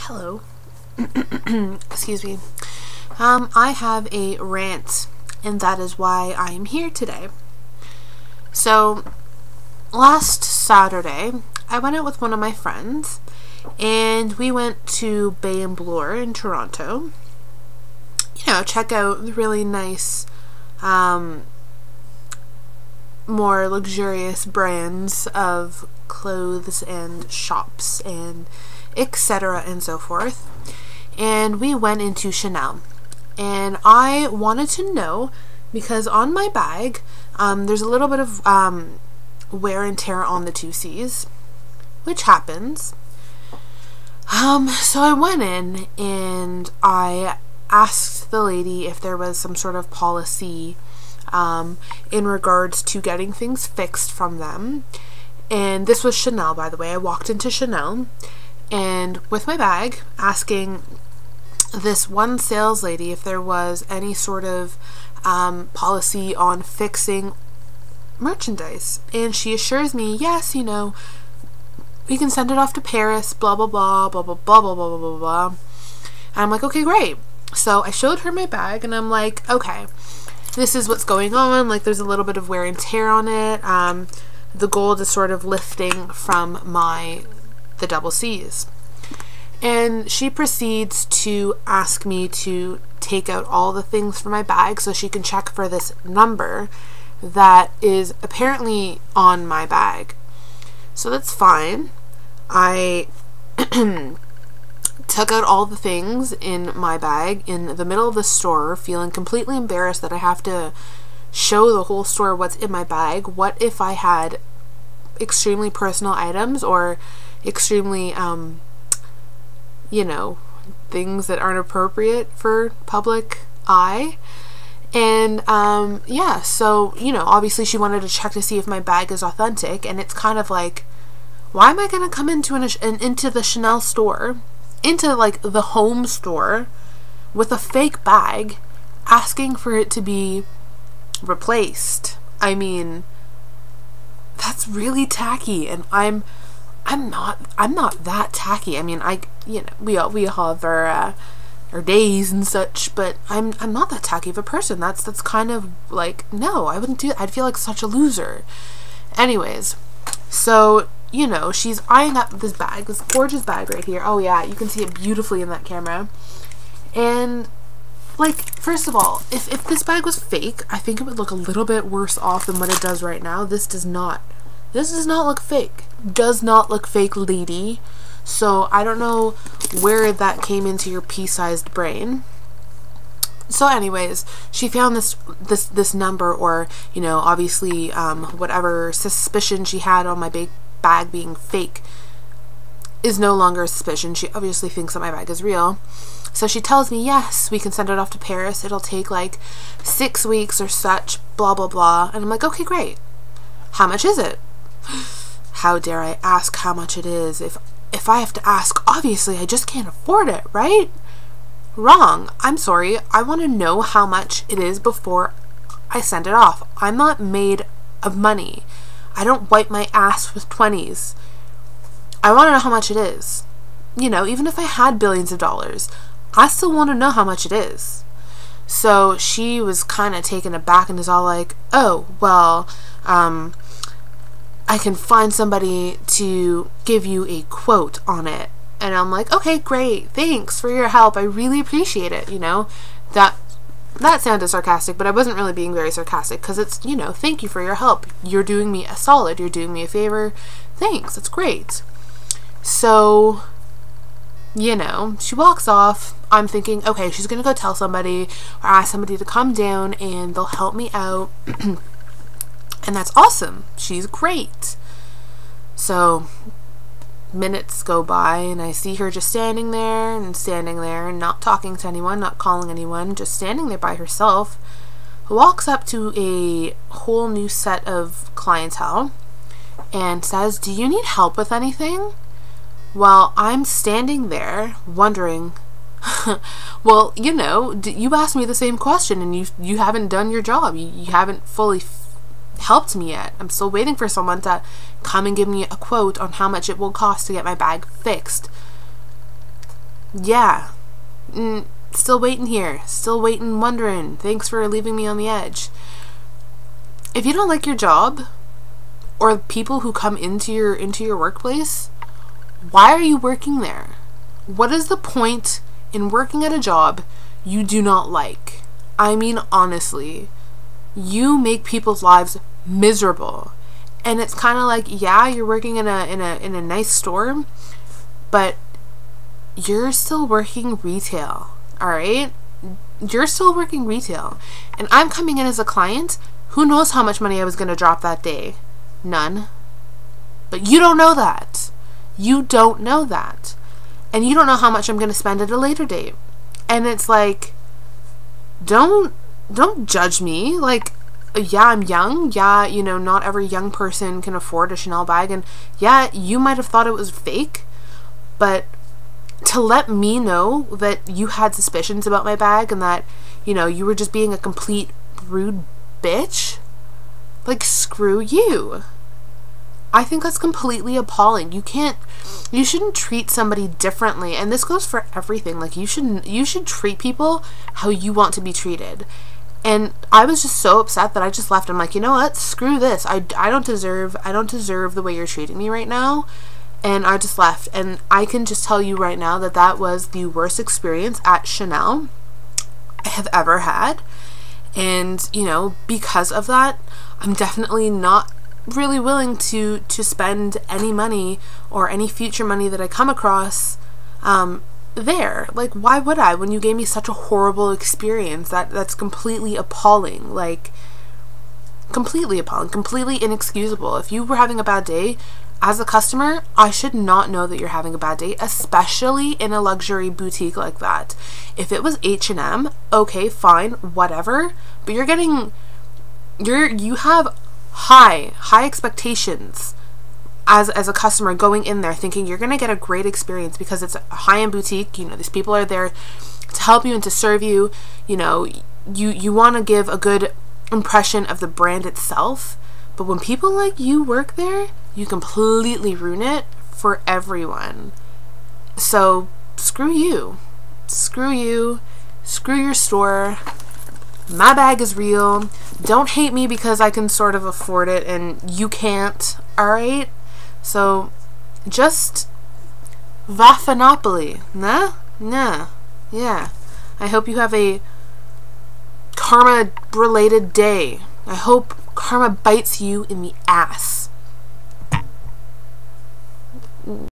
Hello. Excuse me. I have a rant, and that is why I am here today. So, last Saturday, I went out with one of my friends, and we went to Bay and Bloor in Toronto. You know, check out the really nice, more luxurious brands of clothes and shops and etc. and so forth. And we went into Chanel, and I wanted to know, because on my bag there's a little bit of wear and tear on the 2Cs, which happens. So I went in and I asked the lady if there was some sort of policy in regards to getting things fixed from them. And this was Chanel, by the way. I walked into Chanel and with my bag, asking this one sales lady if there was any sort of policy on fixing merchandise. And she assures me, yes, you know, we can send it off to Paris, blah blah blah blah blah blah blah blah blah blah. And I'm like, okay, great. So I showed her my bag and I'm like, okay, this is what's going on. Like, there's a little bit of wear and tear on it. The gold is sort of lifting from the double C's. And she proceeds to ask me to take out all the things from my bag so she can check for this number that is apparently on my bag. So that's fine. I took out all the things in my bag in the middle of the store, feeling completely embarrassed that I have to show the whole store what's in my bag. What if I had extremely personal items or extremely you know, things that aren't appropriate for public eye? And yeah, so, you know, obviously she wanted to check to see if my bag is authentic, and it's kind of like, why am I gonna come into into the Chanel store, into like the home store, with a fake bag, asking for it to be replaced? I mean, that's really tacky, and I'm not that tacky. I mean, you know, we all have our days and such, but I'm not that tacky of a person. That's kind of like, no, I wouldn't do that. I'd feel like such a loser. Anyways, so, you know, she's eyeing up this bag, this gorgeous bag right here. Oh yeah, you can see it beautifully in that camera. And like, first of all, if this bag was fake, I think it would look a little bit worse off than what it does right now. This does not look fake. Does not look fake, lady. So I don't know where that came into your pea-sized brain. So anyways, she found this number, or, you know, obviously whatever suspicion she had on my bag being fake is no longer a suspicion. She obviously thinks that my bag is real. So she tells me, yes, we can send it off to Paris. It'll take like 6 weeks or such, blah blah blah. And I'm like, okay, great. How much is it? How dare I ask how much it is? If I have to ask, obviously I just can't afford it, right? Wrong. I'm sorry. I want to know how much it is before I send it off. I'm not made of money. I don't wipe my ass with 20s. I want to know how much it is. You know, even if I had billions of dollars, I still want to know how much it is. So she was kind of taken aback and is all like, oh, well, I can find somebody to give you a quote on it. And I'm like, okay, great, thanks for your help, I really appreciate it. You know, that sounded sarcastic, but I wasn't really being very sarcastic, because it's, you know, thank you for your help, you're doing me a solid, you're doing me a favor, thanks, that's great. So, you know, she walks off. I'm thinking, okay, she's gonna go tell somebody or ask somebody to come down and they'll help me out. And that's awesome. She's great. So minutes go by and I see her just standing there and not talking to anyone, not calling anyone, just standing there by herself. Walks up to a whole new set of clientele and says, do you need help with anything? While I'm standing there wondering, well, you know, you asked me the same question and you haven't done your job. You haven't fully helped me yet. I'm still waiting for someone to come and give me a quote on how much it will cost to get my bag fixed. Yeah. Still waiting here. Still waiting, wondering. Thanks for leaving me on the edge. If you don't like your job or people who come into your workplace, why are you working there? What is the point in working at a job you do not like? I mean, honestly, you make people's lives miserable. And it's kind of like, yeah, you're working in a nice store, but you're still working retail. All right? You're still working retail. And I'm coming in as a client. Who knows how much money I was going to drop that day? None. But you don't know that. You don't know that. And you don't know how much I'm going to spend at a later date. And it's like, don't judge me. Like, yeah, I'm young. Yeah, you know, not every young person can afford a Chanel bag. And yeah, you might have thought it was fake. But to let me know that you had suspicions about my bag and that, you know, you were just being a complete rude bitch, like, screw you. I think that's completely appalling. You shouldn't treat somebody differently, and this goes for everything. Like, you should treat people how you want to be treated. And I was just so upset that I just left. I'm like, you know what? Screw this. I don't deserve the way you're treating me right now. And I just left. And I can just tell you right now that that was the worst experience at Chanel I have ever had. And, you know, because of that, I'm definitely not really willing to spend any money or any future money that I come across there. Like, why would I, when you gave me such a horrible experience? That's completely appalling. Like, completely appalling, completely inexcusable. If you were having a bad day as a customer, I should not know that you're having a bad day, especially in a luxury boutique like that. If it was H&M, okay, fine, whatever, but you have high expectations as a customer going in there thinking you're going to get a great experience because it's a high-end boutique. You know, these people are there to help you and to serve you. You know, you want to give a good impression of the brand itself. But when people like you work there, you completely ruin it for everyone. So screw you. Screw you. Screw your store. My bag is real. Don't hate me because I can sort of afford it and you can't. Alright? So just Vaphanopoly. Nah? Nah. Yeah. I hope you have a karma-related day. I hope karma bites you in the ass.